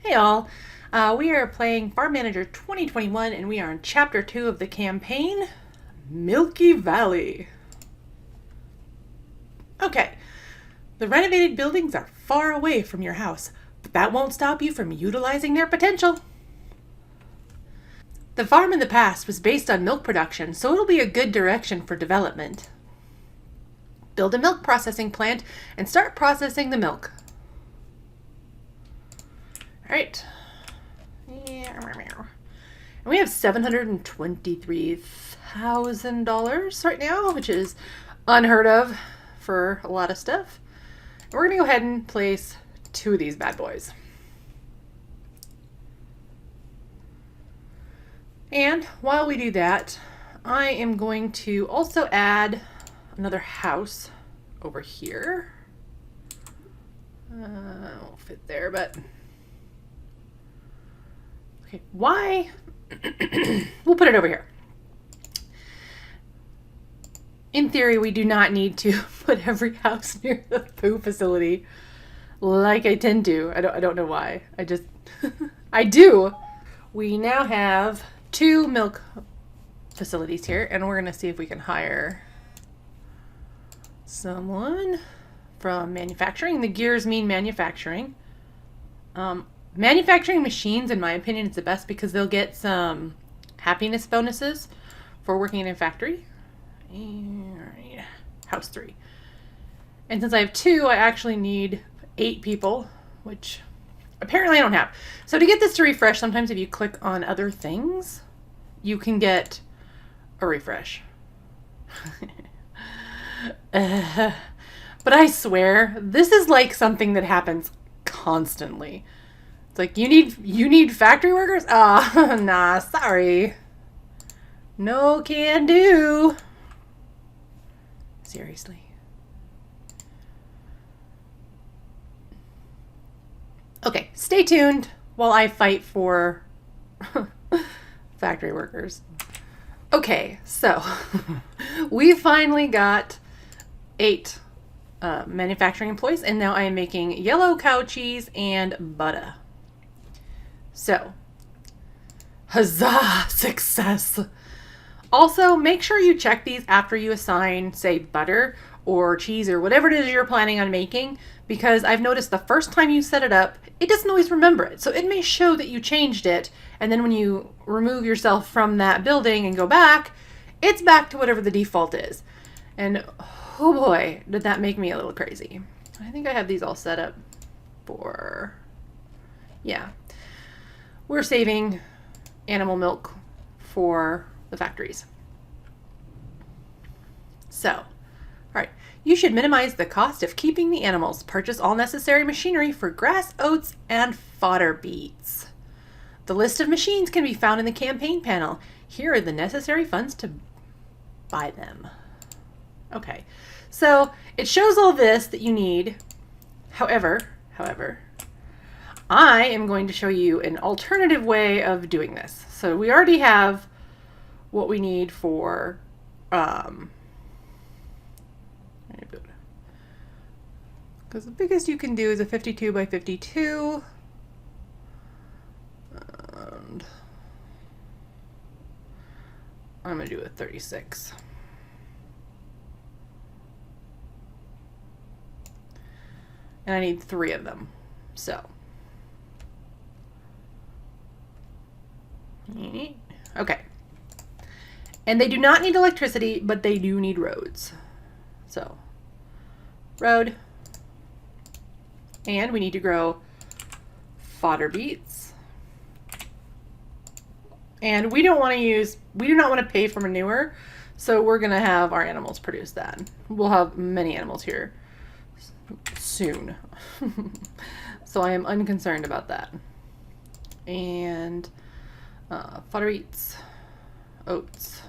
Hey all, we are playing Farm Manager 2021 and we are in Chapter 2 of the campaign, Milky Valley. Okay, the renovated buildings are far away from your house, but that won't stop you from utilizing their potential. The farm in the past was based on milk production, so it'll be a good direction for development. Build a milk processing plant and start processing the milk. Alright. And we have $723,000 right now, which is unheard of for a lot of stuff. And we're going to go ahead and place 2 of these bad boys. And while we do that, I am going to also add another house over here. Won't fit there, but okay, why? We'll put it over here. In theory, we do not need to put every house near the poo facility like I tend to. I don't know why. I just I do. We now have 2 milk facilities here, and we're gonna see if we can hire someone from manufacturing. The gears mean manufacturing. Manufacturing machines, in my opinion, is the best because they'll get some happiness bonuses for working in a factory. Alright, house 3. And since I have 2, I actually need 8 people, which apparently I don't have. So to get this to refresh, sometimes if you click on other things, you can get a refresh. But I swear, this is like something that happens constantly. It's like, you need factory workers? Ah, nah, sorry. No can do. Seriously. Okay, stay tuned while I fight for factory workers. Okay, so we finally got 8 manufacturing employees, and now I am making yellow cow cheese and butter. So, huzzah, success! Also, make sure you check these after you assign, say, butter or cheese or whatever it is you're planning on making, because I've noticed the first time you set it up, it doesn't always remember it. So it may show that you changed it, and then when you remove yourself from that building and go back, it's back to whatever the default is. And oh boy, did that make me a little crazy. I think I have these all set up for, yeah. We're saving animal milk for the factories. So, all right, you should minimize the cost of keeping the animals. Purchase all necessary machinery for grass, oats, and fodder beets. The list of machines can be found in the campaign panel. Here are the necessary funds to buy them. Okay, so it shows all this that you need. However, I am going to show you an alternative way of doing this. So we already have what we need for because the biggest you can do is a 52 by 52, and I'm gonna do a 36. And I need 3 of them. So okay. And they do not need electricity, but they do need roads. So, road. And we need to grow fodder beets. And we do not want to pay for manure, so we're going to have our animals produce that. We'll have many animals here soon. So I am unconcerned about that. And fodder beets, oats.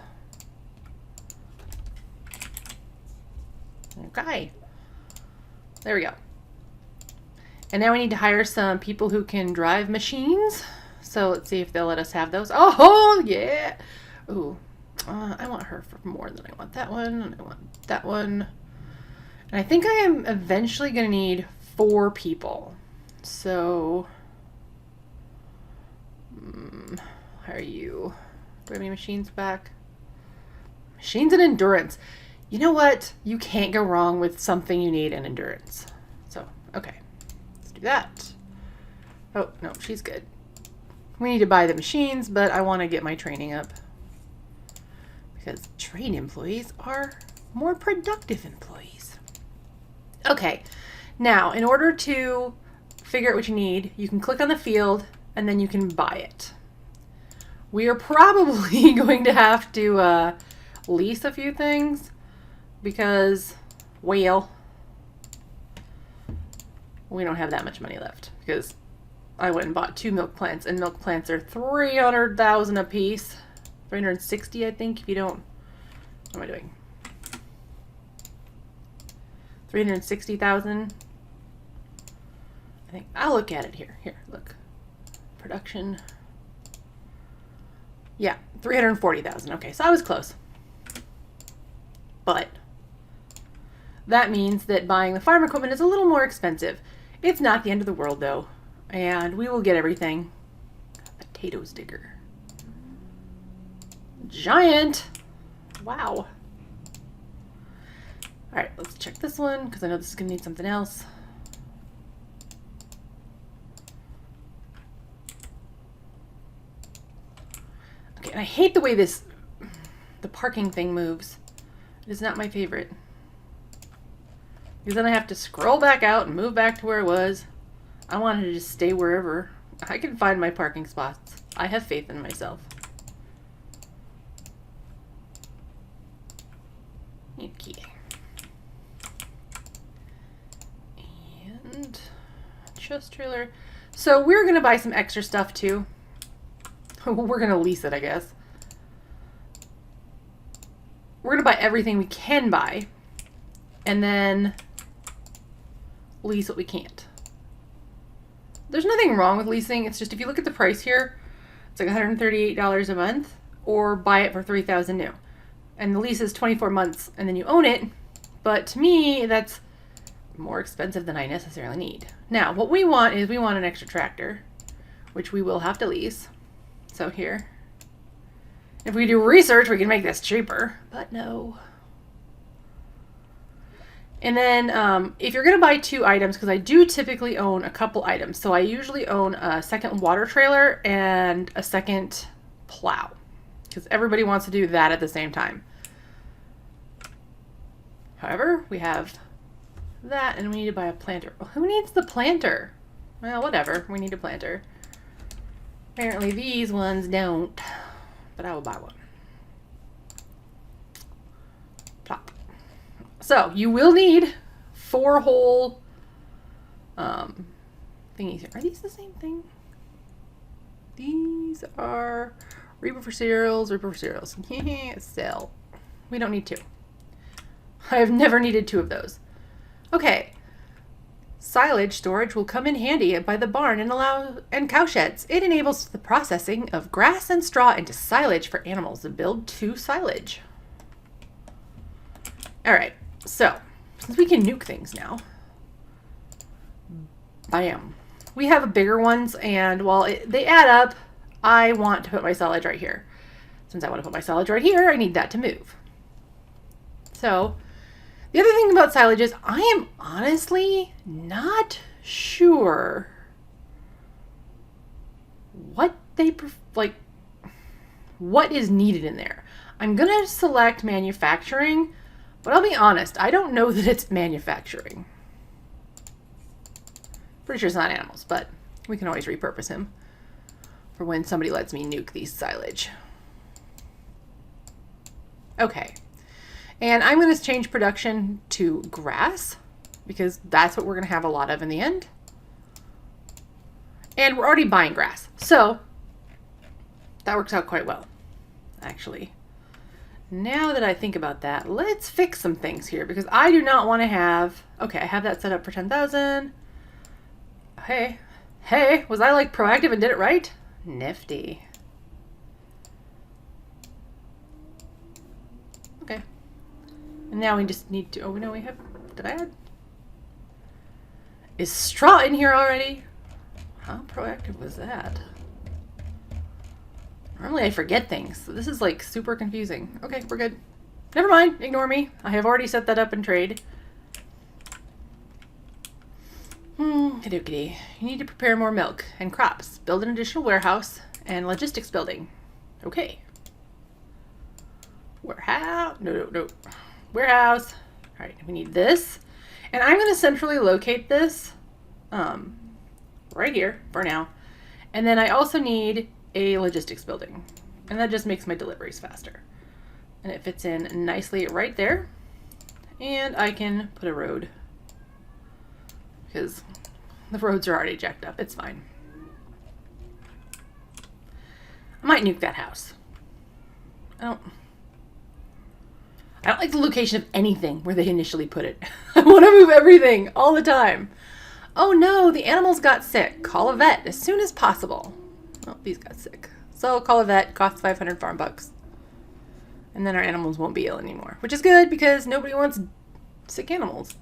Okay, there we go. And now we need to hire some people who can drive machines. So let's see if they'll let us have those. Oh, yeah. Ooh, I want her for more than I want that one. And I want that one. And I think I am eventually going to need 4 people. So How are you? Do we have any machines back? Machines and endurance. You know what? You can't go wrong with something you need in endurance. So, okay. Let's do that. Oh, no, she's good. We need to buy the machines, but I want to get my training up. Because trained employees are more productive employees. Okay. Now, in order to figure out what you need, you can click on the field and then you can buy it. We are probably going to have to lease a few things because, well, we don't have that much money left because I went and bought 2 milk plants, and milk plants are 300,000 a piece. 360, I think, if you don't. What am I doing? 360,000. I think I'll look at it here. Here, look. Production. Yeah, 340,000. Okay, so I was close. But that means that buying the farm equipment is a little more expensive. It's not the end of the world, though. And we will get everything. Potatoes digger. Giant. Wow. All right, let's check this one because I know this is going to need something else. Okay, and I hate the way the parking thing moves. It is not my favorite. Because then I have to scroll back out and move back to where it was. I wanted to just stay wherever. I can find my parking spots. I have faith in myself. Okay. And chest trailer. So we're going to buy some extra stuff too. We're going to lease it, I guess. We're going to buy everything we can buy. And then lease what we can't. There's nothing wrong with leasing. It's just if you look at the price here, it's like $138 a month, or buy it for $3,000 new. And the lease is 24 months and then you own it. But to me, that's more expensive than I necessarily need. Now, what we want is we want an extra tractor, which we will have to lease. So here, if we do research, we can make this cheaper, but no. And then if you're going to buy 2 items, because I do typically own a couple items. So I usually own a second water trailer and a second plow, because everybody wants to do that at the same time. However, we have that, and we need to buy a planter. Who needs the planter? Well, whatever. We need a planter. Apparently these ones don't, but I will buy one. Plop. So you will need 4 whole thingies here. Are these the same thing? These are Reaper for cereals, Reaper for cereals. Sell. We don't need 2. I have never needed 2 of those. Okay. Silage storage will come in handy by the barn and cow sheds. It enables the processing of grass and straw into silage for animals to build 2 silage. All right. So, since we can nuke things now, bam. We have bigger ones, and while they add up, I want to put my silage right here. Since I want to put my silage right here, I need that to move. So, the other thing about silage is I am honestly not sure what what is needed in there. I'm going to select manufacturing, but I'll be honest, I don't know that it's manufacturing. Pretty sure it's not animals, but we can always repurpose him for when somebody lets me nuke these silage. Okay. And I'm going to change production to grass because that's what we're going to have a lot of in the end. And we're already buying grass. So that works out quite well, actually. Now that I think about that, let's fix some things here because I do not want to have... Okay, I have that set up for 10,000. Hey, was I like proactive and did it right? Nifty. Okay. And now we just need to... Oh, no, we have... Did I add? Is straw in here already? How proactive was that? Normally I forget things. So this is like super confusing. Okay, we're good. Never mind. Ignore me. I have already set that up in trade. You need to prepare more milk and crops. Build an additional warehouse and logistics building. Okay. Warehouse. No. Warehouse. All right, we need this. And I'm going to centrally locate this right here for now. And then I also need a logistics building. And that just makes my deliveries faster. And it fits in nicely right there. And I can put a road, because the roads are already jacked up. It's fine. I might nuke that house. I don't like the location of anything where they initially put it. I want to move everything all the time. Oh no, the animals got sick. Call a vet as soon as possible. Oh, these got sick. So call a vet, costs 500 farm bucks. And then our animals won't be ill anymore, which is good because nobody wants sick animals.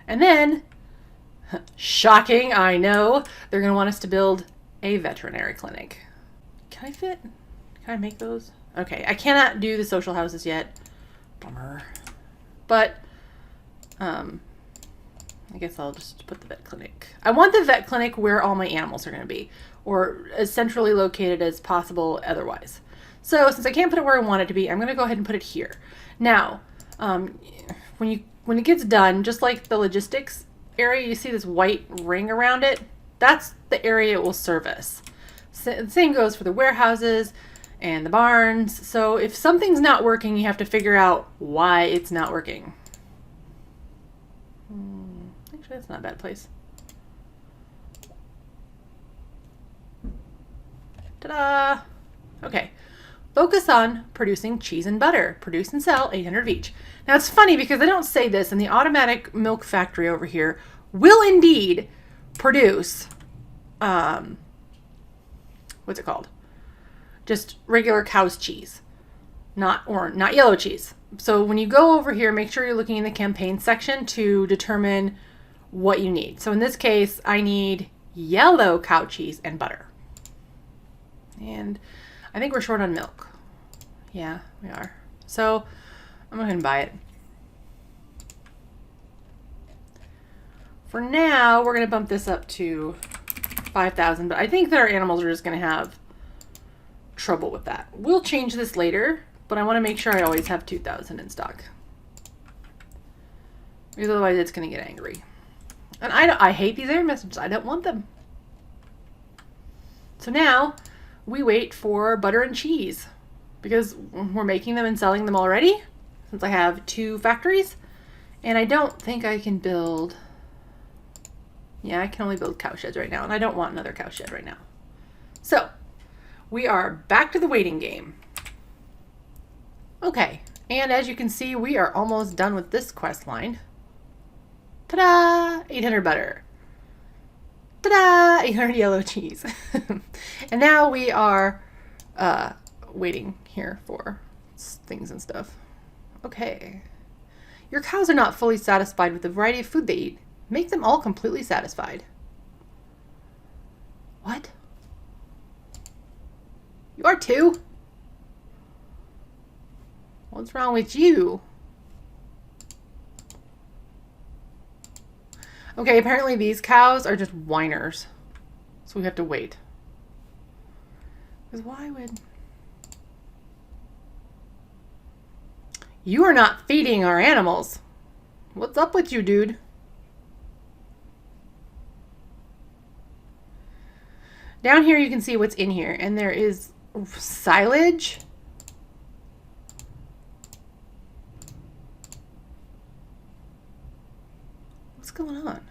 And then, shocking, I know, they're going to want us to build a veterinary clinic. Can I fit? Can I make those? Okay, I cannot do the social houses yet. Bummer. But, I guess I'll just put the vet clinic. I want the vet clinic where all my animals are going to be, or as centrally located as possible otherwise. So since I can't put it where I want it to be, I'm going to go ahead and put it here. Now, when it gets done, just like the logistics area, you see this white ring around it? That's the area it will service. So, the same goes for the warehouses and the barns. So if something's not working, you have to figure out why it's not working. Actually, that's not a bad place. Ta-da! Okay. Focus on producing cheese and butter. Produce and sell 800 of each. Now it's funny because they don't say this, and the automatic milk factory over here will indeed produce, what's it called? Just regular cow's cheese, not yellow cheese. So when you go over here, make sure you're looking in the campaign section to determine what you need. So in this case, I need yellow cow cheese and butter. And I think we're short on milk. Yeah, we are. So I'm going to buy it. For now, we're going to bump this up to 5,000, but I think that our animals are just going to have trouble with that. We'll change this later, but I want to make sure I always have 2,000 in stock. Because otherwise it's going to get angry. And I hate these error messages. I don't want them. So now we wait for butter and cheese because we're making them and selling them already since I have 2 factories. And I don't think I can build... Yeah, I can only build cow sheds right now, and I don't want another cow shed right now. So we are back to the waiting game. Okay, and as you can see, we are almost done with this quest line. Ta-da! 800 butter. Ta-da! 800 yellow cheese. And now we are waiting here for things and stuff. Okay. Your cows are not fully satisfied with the variety of food they eat. Make them all completely satisfied. What? You are too? What's wrong with you? Okay, apparently these cows are just whiners. So we have to wait. Because why would... You are not feeding our animals. What's up with you, dude? Down here you can see what's in here, and there is silage. What's going on?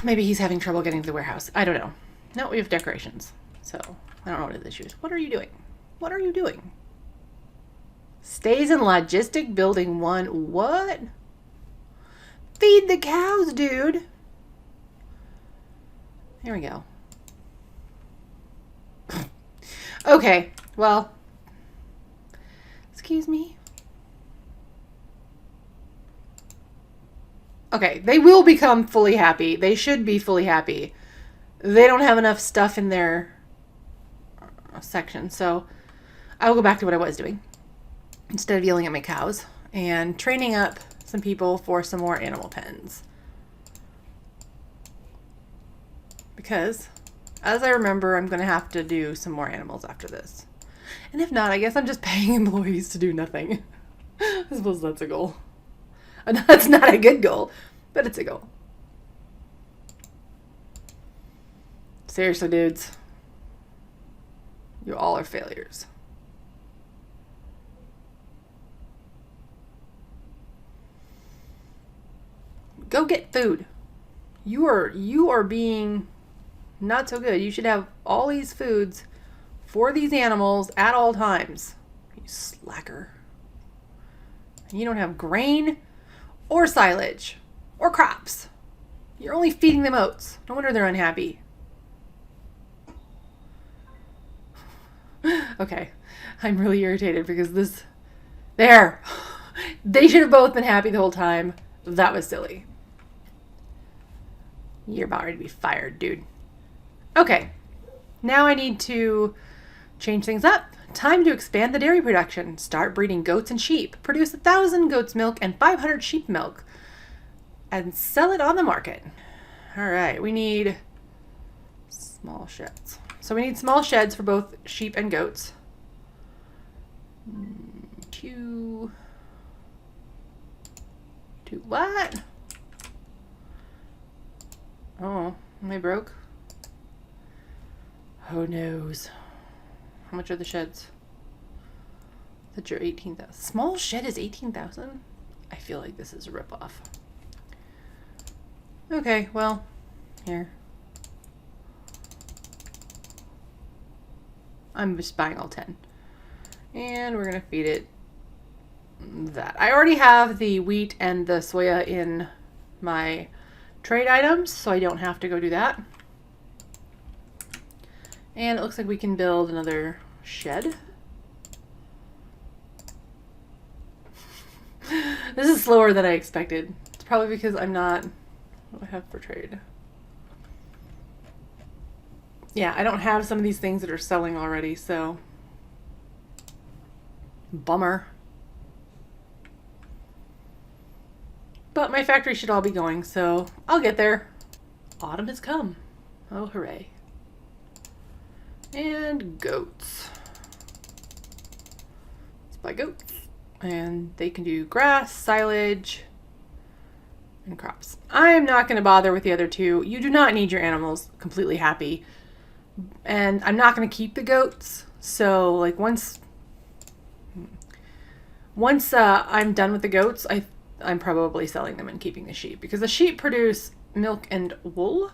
Maybe he's having trouble getting to the warehouse. I don't know. No, we have decorations, so I don't know what his issue is. What are you doing? What are you doing? Stays in logistic building 1. What? Feed the cows, dude. Here we go. Okay, well, excuse me. Okay, they will become fully happy. They should be fully happy. They don't have enough stuff in their section, so I will go back to what I was doing instead of yelling at my cows and training up some people for some more animal pens. Because, as I remember, I'm going to have to do some more animals after this. And if not, I guess I'm just paying employees to do nothing. I suppose that's a goal. That's not a good goal, but it's a goal. Seriously, dudes. You all are failures. Go get food. You are being not so good. You should have all these foods for these animals at all times. You slacker. And you don't have grain or silage or crops. You're only feeding them oats. No wonder they're unhappy. Okay, I'm really irritated because this... There! They should have both been happy the whole time. That was silly. You're about ready to be fired, dude. Okay, now I need to change things up. Time to expand the dairy production. Start breeding goats and sheep. Produce 1,000 goats milk and 500 sheep milk. And sell it on the market. Alright, we need small sheds. So we need small sheds for both sheep and goats. To what? Oh, am I broke? Oh noes. How much are the sheds? That you're 18,000. Small shed is 18,000? I feel like this is a ripoff. Okay, well, here. I'm just buying all 10. And we're gonna feed it that. I already have the wheat and the soya in my trade items, so I don't have to go do that. And it looks like we can build another shed. This is slower than I expected. It's probably because I'm not... What do I have for trade? Yeah, I don't have some of these things that are selling already, so... Bummer. But my factory should all be going, so I'll get there. Autumn has come. Oh, hooray. And goats. Let's buy goats. And they can do grass, silage, and crops. I am not going to bother with the other two. You do not need your animals completely happy. And I'm not going to keep the goats. So, like, once I'm done with the goats, I'm probably selling them and keeping the sheep. Because the sheep produce milk and wool,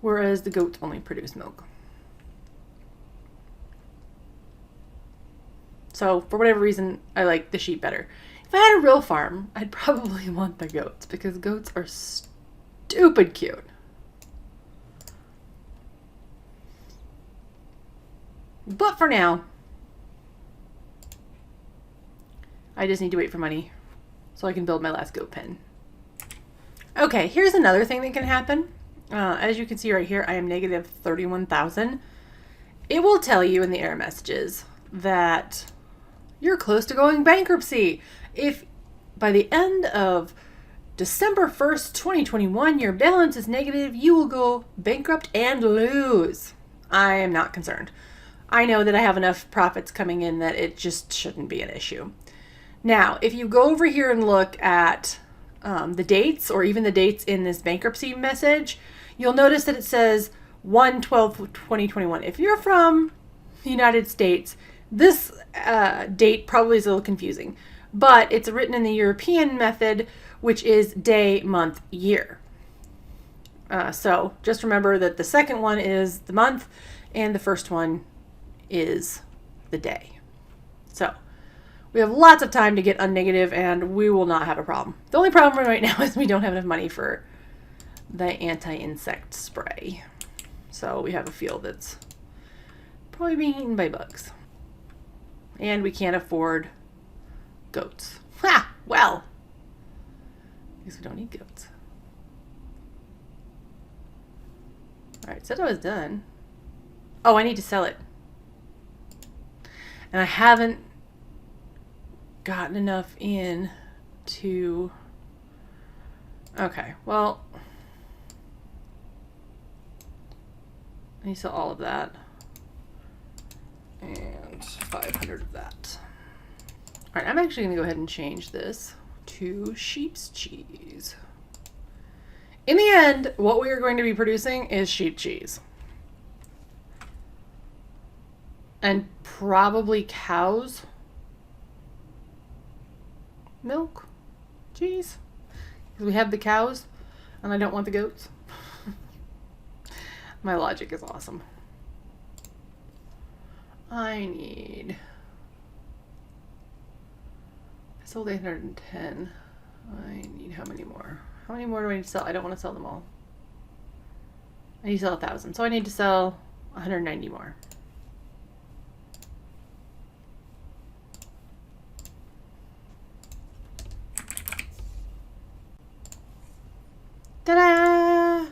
whereas the goats only produce milk. So, for whatever reason, I like the sheep better. If I had a real farm, I'd probably want the goats, because goats are stupid cute. But for now, I just need to wait for money so I can build my last goat pen. Okay, here's another thing that can happen. As you can see right here, I am negative 31,000. It will tell you in the error messages that you're close to going bankruptcy. If by the end of December 1st, 2021, your balance is negative, you will go bankrupt and lose. I am not concerned. I know that I have enough profits coming in that it just shouldn't be an issue. Now, if you go over here and look at the dates, or even the dates in this bankruptcy message, you'll notice that it says 1/12/2021. If you're from the United States, this date probably is a little confusing, but it's written in the European method, which is day, month, year. So just remember that the second one is the month and the first one is the day. So we have lots of time to get unnegative and we will not have a problem. The only problem right now is we don't have enough money for the anti-insect spray. So we have a field that's probably being eaten by bugs. And we can't afford goats. Ha! Well, I guess we don't need goats. Alright, said I was done. Oh, I need to sell it. And I haven't gotten enough in to... Okay, well... I need to sell all of that. And 500 of that. Alright, I'm actually going to go ahead and change this to sheep's cheese. In the end, what we are going to be producing is sheep cheese. And probably cows' milk cheese. Because we have the cows and I don't want the goats. My logic is awesome. I sold 810. I need how many more? How many more do I need to sell? I don't want to sell them all. I need to sell 1,000. So I need to sell 190 more. Ta-da!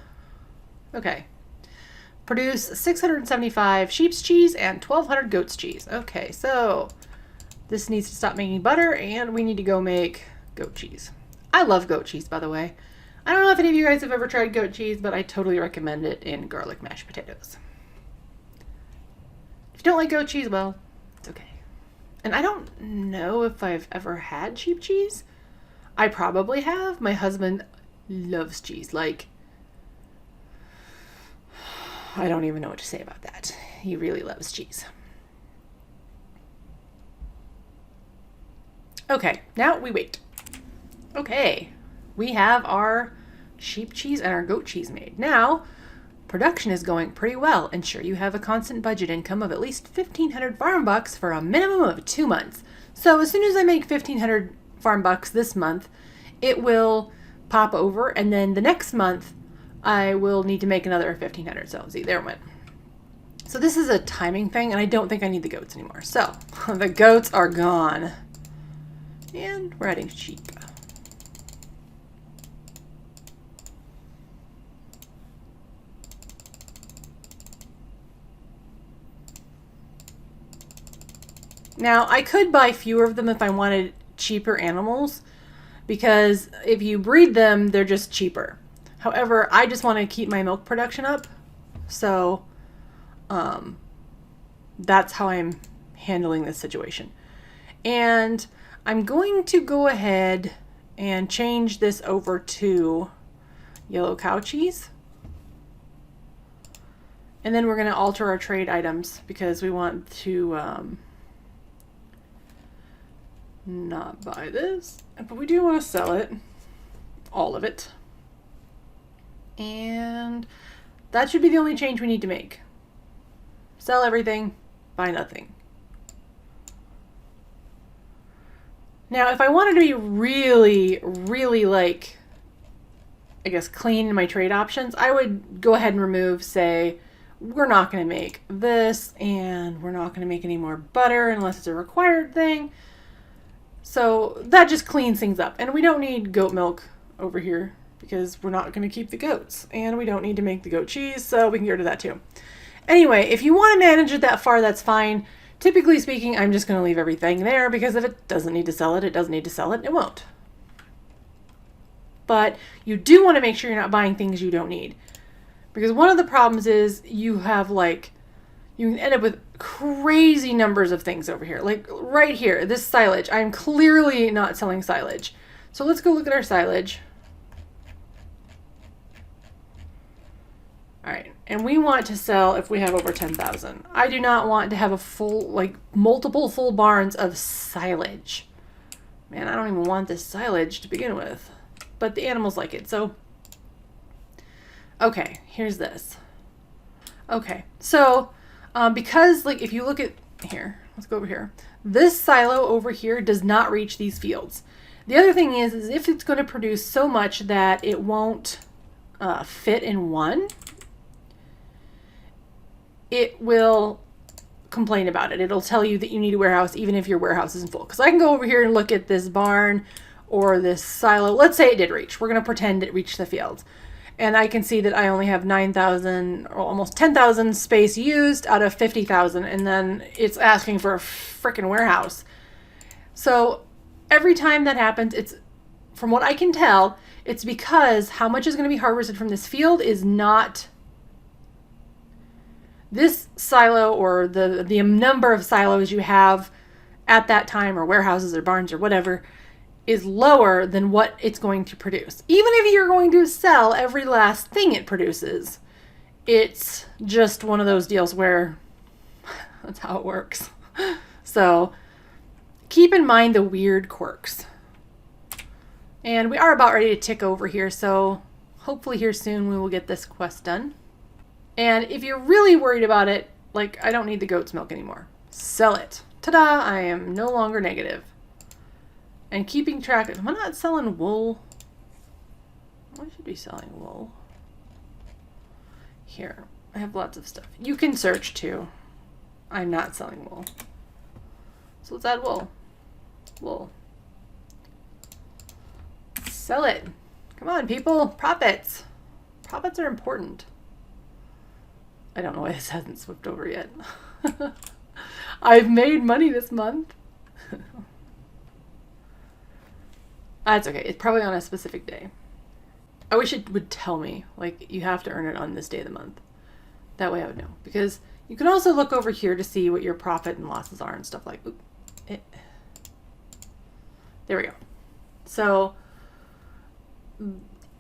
Okay. Produce 675 sheep's cheese and 1,200 goat's cheese. Okay, so this needs to stop making butter and we need to go make goat cheese. I love goat cheese, by the way. I don't know if any of you guys have ever tried goat cheese, but I totally recommend it in garlic mashed potatoes. If you don't like goat cheese, well, it's okay. And I don't know if I've ever had sheep cheese. I probably have. My husband loves cheese. Like, I don't even know what to say about that. He really loves cheese. Okay, now we wait. Okay, we have our sheep cheese and our goat cheese made. Now, production is going pretty well. Ensure you have a constant budget income of at least 1,500 farm bucks for a minimum of 2 months. So as soon as I make 1,500 farm bucks this month, it will pop over, and then the next month I will need to make another 1,500. So see, there it went. So this is a timing thing, and I don't think I need the goats anymore. So the goats are gone. And we're adding sheep. Now, I could buy fewer of them if I wanted cheaper animals, because if you breed them, they're just cheaper. However, I just want to keep my milk production up, so that's how I'm handling this situation. And I'm going to go ahead and change this over to yellow cow cheese. And then we're going to alter our trade items because we want to not buy this, but we do want to sell it, all of it. And that should be the only change we need to make. Sell everything, buy nothing. Now, if I wanted to be really, really, like, I guess, clean in my trade options, I would go ahead and remove, say, we're not going to make this, and we're not going to make any more butter unless it's a required thing. So that just cleans things up. And we don't need goat milk over here because we're not going to keep the goats. And we don't need to make the goat cheese, so we can get rid of that too. Anyway, if you want to manage it that far, that's fine. Typically speaking, I'm just going to leave everything there because if it doesn't need to sell it, it doesn't need to sell it, it won't. But you do want to make sure you're not buying things you don't need. Because one of the problems is you have like, you can end up with crazy numbers of things over here. Like right here, this silage. I'm clearly not selling silage. So let's go look at our silage. All right, and we want to sell if we have over 10,000. I do not want to have a full, like multiple full barns of silage. Man, I don't even want this silage to begin with, but the animals like it. So, okay, here's this. Okay, so because like if you look at here, let's go over here. This silo over here does not reach these fields. The other thing is if it's going to produce so much that it won't fit in one, it will complain about it. It'll tell you that you need a warehouse even if your warehouse isn't full. Because I can go over here and look at this barn or this silo. Let's say it did reach. We're going to pretend it reached the fields. And I can see that I only have 9,000 or almost 10,000 space used out of 50,000. And then it's asking for a freaking warehouse. So every time that happens, it's, from what I can tell, it's because how much is going to be harvested from this field is not this silo, or the number of silos you have at that time, or warehouses or barns or whatever, is lower than what it's going to produce. Even if you're going to sell every last thing it produces, it's just one of those deals where that's how it works. So keep in mind the weird quirks. And we are about ready to tick over here, so hopefully here soon we will get this quest done. And if you're really worried about it, like, I don't need the goat's milk anymore. Sell it. Ta-da! I am no longer negative. And keeping track of, am I not selling wool? I should be selling wool. Here, I have lots of stuff. You can search too. I'm not selling wool. So let's add wool. Wool. Sell it. Come on, people. Profits. Profits are important. I don't know why this hasn't slipped over yet. I've made money this month. That's okay. It's probably on a specific day. I wish it would tell me, like, you have to earn it on this day of the month. That way I would know. Because you can also look over here to see what your profit and losses are and stuff like that. There we go. So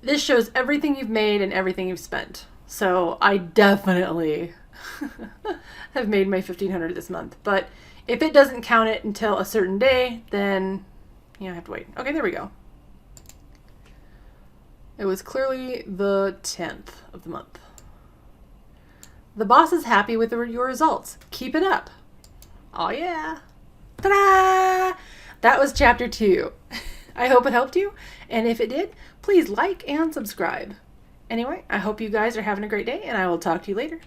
this shows everything you've made and everything you've spent. So I definitely have made my 1,500 this month. But if it doesn't count it until a certain day, then I have to wait. Okay, there we go. It was clearly the 10th of the month. The boss is happy with your results. Keep it up. Oh yeah. Ta-da! That was chapter 2. I hope it helped you. And if it did, please like and subscribe. Anyway, I hope you guys are having a great day, and I will talk to you later.